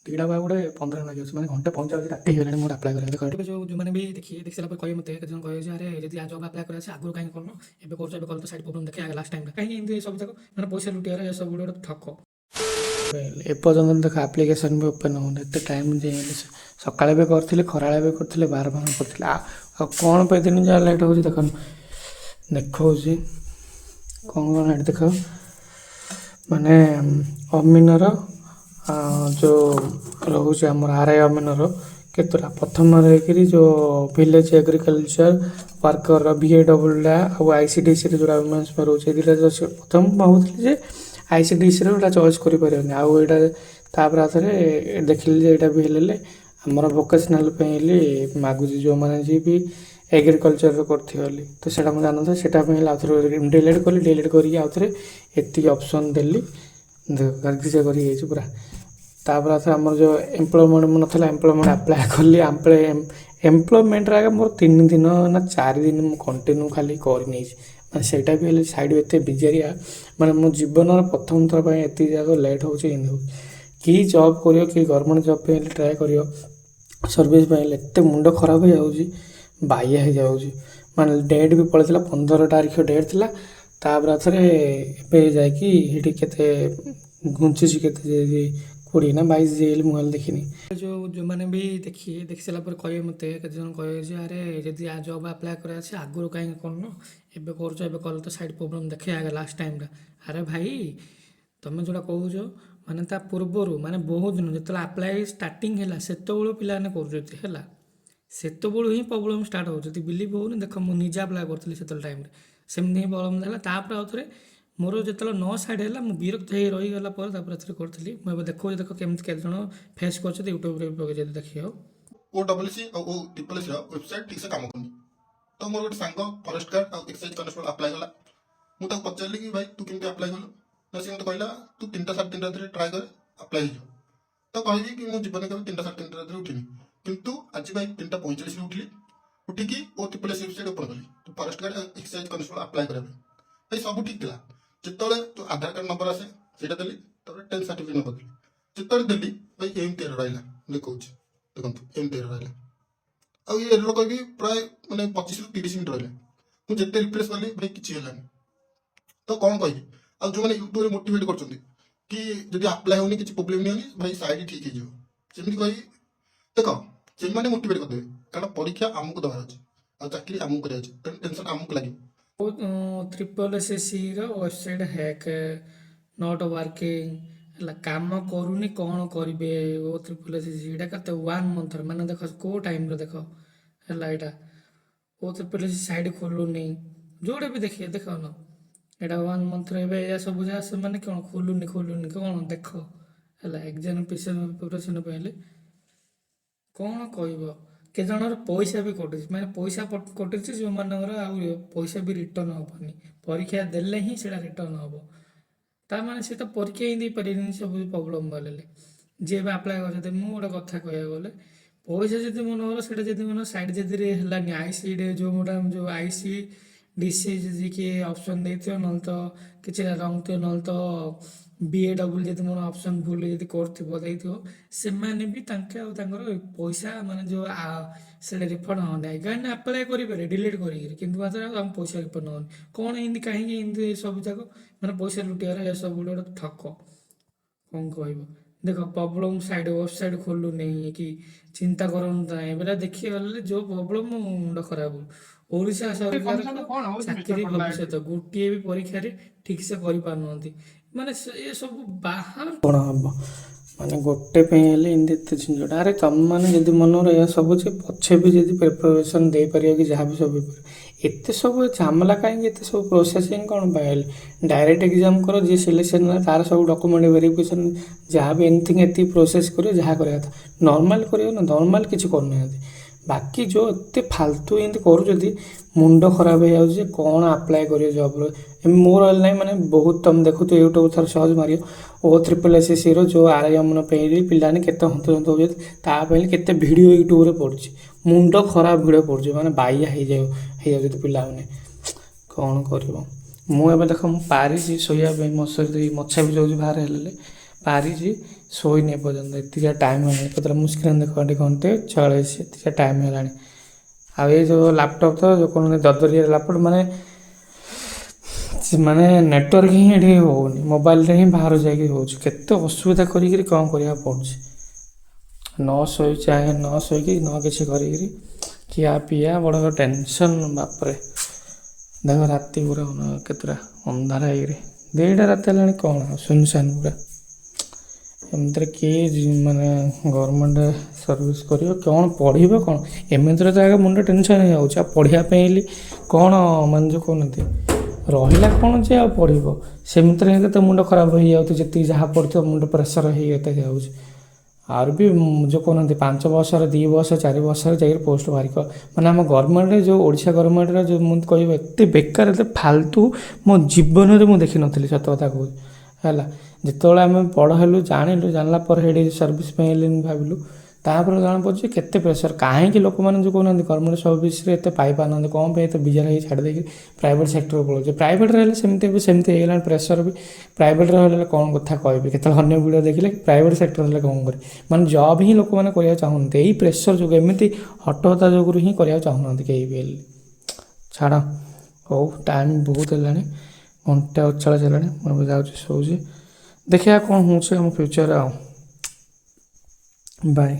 टीड़ा बा गोटे 15 लगे मैंने घंटे 45 राति हो मोट आप्लाय करें देखो जो मैंने भी देखी सारा कहे मत जन कहे अरे जब आज जब आप्लाय कर आगुरी कहीं करन एवं कर कल तो साइड प्रोब्लेम देखे लास्ट टाइम कहीं सब तक मैंने पैसा लुटियार सब गोटे ठक एपर्तन देख आप्लिकेसन भी ओपन हो टाइम सका भी करी खरा भी करी बार बार कर कौन पे दिन जहाँ लेट हो देख देखा कौन कौन ये देख माने अमीनर जो रोच आम आर आई अमीनर केतटा प्रथम जो विलेज एग्रीकल्चर वर्कर VAWA आउ ICDC जो वुमेन्स में रोचे प्रथम भावुली ICDC चॉइस कर देखिली यहाँ भी हेल्ले आमर भोकेशनाल मागुची जो मैंने जी भी एग्रीकल्चर करी तो से जानता से डिलीट कली डिलीट कर ऑप्शन देली कर पूरा तापर आमर जो एम्प्लॉयमेंट नाला एम्प्लॉयमेंट आप्लाय कली एम्प्लॉयमेंट आगे मोर 3 दिन ना 4 दिन मुझे कंटिन्यू खाली कर सेटा भी साइड एत बिजारिया माने मो जीवन प्रथम थर एत जाक लेट हो कि जॉब करियो कि गवर्नमेंट जॉब पे ट्राए करियो सर्विस एत मुंड खराब हो जाऊँगी बाह्या हो जाऊँगी माने डेट भी पड़ता 15 तारीख डेट थी तापर जाकि घुंची के 20 ना 22 जेल मुहल देखनी जो मैंने भी देखी सारा कहे मत जन कहे अरे जब आज जॉब आप्लाय कर आगुरी कहीं करन एवं कल तो साइड प्रोब्लेम देखे आगे लास्ट टाइम अरे भाई तुम जोड़ा कौच माने ता पूर्वर माने बहुत दिन जो आप्लाय स्टार्टिंग है से पाने कर सेतबू ही प्रोब्लेम स्टार्ट हो बिलीव होनी देख मुझे आप्लाय करी से टाइम सेमती ही प्रोब्लेम है तापर आउ थे मोर जो 9 साइड है विरक्त हो रहीगला करी मुझे देखो देख केमी केत फेस कर यूट्यूब देखिए OWC और OSSS वेबसाइट ठीक से काम करनी तो मोर गोटे सांग फॉरेस्ट गार्ड और एक्साइज कनेस्टेबल अप्लाई कला मुझे पचारि कि भाई तू केमती अप्लाई कलु ना सी मत कहला तू 3टा 3:30 राति ट्राए कर अप्लाई हो तो कहली कि मो जीवन के 3टा 3:30 राति उठिनी किंतु आज भाई 3टा 45 उठिली उठिकी OSSS वेबसाइट ओपन कली तो फॉरेस्ट गार्ड और एक्साइज कनेस्टेबल अप्लाई करें भाई सब ठीक था जिते जो आधार कार्ड नंबर आसे सीटा देली तब 10 सर्टिफिकेट नंबर देली जिते देली भाई एमती रहा देखो देखो एमती रहा आउ ये एरर कह प्राय मैंने 25 ରୁ 30 मिनट रहा मुझे रिफ्रेश कली भाई किसी है तो कौन कह आ जो मैंने यूट्यूब मोटिवेट कर जब आप्लाय होनी किसी प्रोब्लेम नहीं होनी भाई साइड ठीक होमती कही देख से मोटिवेट करदे कारण परीक्षा आमको दबार अच्छे आ चाकरी आमको कर टेंशन आमको लगे SSC website hack not working काम करूनी कौन करेंगे OSSC कत 1 मंथ माने देख को टाइम देख है यहाँ OSSC साइड खोलुनी जोड़े भी देखिए देख न यहाँ 1 मंथ या सब जहाँ मैंने कौन खोलुनी खोलुनी कौन देख है एग्जाम प्रिपरेशन कौन कह केजर पैसा भी कटुच मैंने पैसा कटुच जो मानकर पैसा भी रिटर्न हेनी परीक्षा देले ही से रिटर्न हम तार से तो परीक्षा ही दे पारे सब प्रोब्लेम बोले जी भी आप्लाय कर गोटे कथा कह गले पैसा जब मनकर से मन सैड जब है ICD जो जो ICDC जी किए ऑप्शन देते ना तो किसी रंग थो ना तो BAW जब मोर ऑप्शन भूल जब कर भी पैसा माने जो से रिफंड होने कहीं आप्लाय करें डिलीट कर पैसा रिफंड होनी कौन हिंदी कहीं सब जाक मैंने पैसा लुटियार सब गोटे ठक कौन कह देख प्रॉब्लम साइड वेबसाइट खोलु नहीं कि चिंता करूँ देखिए गले जो प्रॉब्लम मुंड खराब ओडिशा सरकार चाकरी भविष्य गोटे भी परीक्षा ठीक से कर माने ये सब बाहर कौन हम माने गोटे एमती जिनटा अरे तुम मैंने जब मन यह सब पछे भी जब प्रिपरेसन दे पार कि जहाँ भी सब एत सब झमेला कहीं सब प्रोसेसिंग कौन पाइल डायरेक्ट एग्जाम कर जी सिलेक्शन तार सब डॉक्यूमेंट वेरिफिकेशन जहाँ भी एनीथिंग एति प्रोसेस कर जहाँ कर नॉर्मल कर नॉर्मल किसी करना बाकी जो एत फालतू एमती कर मुंड खराब हो जाए कौन आप्लाय कर जॉब मोर ना माने बहुत तुम देखो तो यूट्यूब थर सहज मार OSSC जो RI अमन पाने केते हंत हंत हो केते वीडियो यूट्यूब पड़ी मुंड खराब वीडियो पड़ी माने बाह्या हो पाने कौन कर मुझे देख पारिश शोया मशा भी जाऊँ बाहर हेल्ले पारिश ଶୋଇନି ଏପର୍ଯ୍ୟନ୍ତ ଏତିକି ଟାଇମ୍ ହେଲାଣି କେତେବେଳେ ମୁଁ ସ୍କ୍ରିନ୍ ଦେଖ ଘଣ୍ଟେ 46 ଏତିକି ଟାଇମ୍ ହେଲାଣି। ଆଉ ଏଇ ଯେଉଁ ଲାପଟପ୍ ତ ଯେଉଁ କହୁଛନ୍ତି ଦଦରିଆ ଲାପଟପ୍ ମାନେ ମାନେ ନେଟୱାର୍କ ହିଁ ଏଠି ହେଉନି ମୋବାଇଲରେ ହିଁ ବାହାରୁ ଯାଇକି ହେଉଛି କେତେ ଅସୁବିଧା କରିକିରି କ'ଣ କରିବାକୁ ପଡ଼ୁଛି ନ ଶୋଇକି ନ କିଛି କରିକିରି ଖିଆ ପିଆ ବଡ଼ ଟେନସନ୍ ବାପରେ ଦେଖ ରାତି ପୁରା କେତେଟା ଅନ୍ଧାର ହେଇକିରି 2ଟା ରାତି ହେଲାଣି କ'ଣ ସୁନସାନ ପୁରା ଏମିତିରେ କିଏ ମାନେ ଗଭର୍ଣ୍ଣମେଣ୍ଟ ସର୍ଭିସ୍ କରିବ କ'ଣ ପଢ଼ିବ କ'ଣ ଏମିତିରେ ତ ଆଗ ମୁଣ୍ଡ ଟେନସନ୍ ହେଇଯାଉଛି ଆଉ ପଢ଼ିବା ପାଇଁ ହେଲେ କ'ଣ ମାନେ ଯେଉଁ କହୁନାହାନ୍ତି ରହିଲା କ'ଣ ଯେ ଆଉ ପଢ଼ିବ ସେମିତିରେ ହିଁ କେତେ ମୁଣ୍ଡ ଖରାପ ହେଇଯାଉଛି ଯେତିକି ଯାହା ପଢ଼ିଥିବ ମୁଣ୍ଡ ପ୍ରେସର ହେଇତେ ଯାଉଛି ଆହୁରି ବି ଯେଉଁ କହୁନାହାନ୍ତି 5 ବର୍ଷରେ 2 ବର୍ଷ 4 ବର୍ଷରେ ଯାଇକି ପୋଷ୍ଟ ବାହାରିବ ମାନେ ଆମ ଗଭର୍ଣ୍ଣମେଣ୍ଟରେ ଯେଉଁ ଓଡ଼ିଶା ଗଭର୍ଣ୍ଣମେଣ୍ଟର ଯେଉଁ ମୁଁ କହିବ ଏତେ ବେକାର ଏତେ ଫାଲତୁ ମୋ ଜୀବନରେ ମୁଁ ଦେଖିନଥିଲି ସତ କଥା କହୁଛି ହେଲା ଯେତେବେଳେ ଆମେ ବଡ଼ ହେଲୁ ଜାଣିଲା ପରେ ସେଇଠି ସର୍ଭିସ୍ ପାଇଁ ହେଲେନି ଭାବିଲୁ ତାପରେ ଜଣାପଡ଼ୁଛି କେତେ ପ୍ରେସର କାହିଁକି ଲୋକମାନେ ଯେଉଁ କହୁନାହାନ୍ତି ଗଭର୍ଣ୍ଣମେଣ୍ଟ ସର୍ଭିସରେ ଏତେ ପାଇପାରୁନାହାନ୍ତି କ'ଣ ପାଇଁ ଏତେ ବିଜାର ହେଇକି ଛାଡ଼ି ଦେଇକି ପ୍ରାଇଭେଟ୍ ସେକ୍ଟର ପଳାଉଛି ପ୍ରାଇଭେଟ୍ରେ ହେଲେ ସେମିତି ହେଇଗଲାଣି ପ୍ରେସର ବି ପ୍ରାଇଭେଟ୍ରେ ହେଲେ କ'ଣ କଥା କହିବି କେତେବେଳେ ଅନ୍ୟ ଭିଡ଼ିଓ ଦେଖିଲେ ପ୍ରାଇଭେଟ୍ ସେକ୍ଟର ହେଲେ କ'ଣ କରିବେ ମାନେ ଜବ୍ ହିଁ ଲୋକମାନେ କରିବାକୁ ଚାହୁଁନାହାନ୍ତି ଏଇ ପ୍ରେସର ଯୋଗୁଁ ଏମିତି ହଟହତା ଯୋଗୁଁ ହିଁ କରିବାକୁ ଚାହୁଁନାହାନ୍ତି କେହି ବି ହେଲେ ଛାଡ଼ ହଉ ଟାଇମ୍ ବହୁତ ହେଲାଣି 1:48 ହେଲାଣି ମୁଁ ଏବେ ଯାଉଛି ଶୋଉଛି ଦେଖିବା କ'ଣ ହେଉଛି ଆମ ଫ୍ୟୁଚରରେ ଆଉ ବାଏ।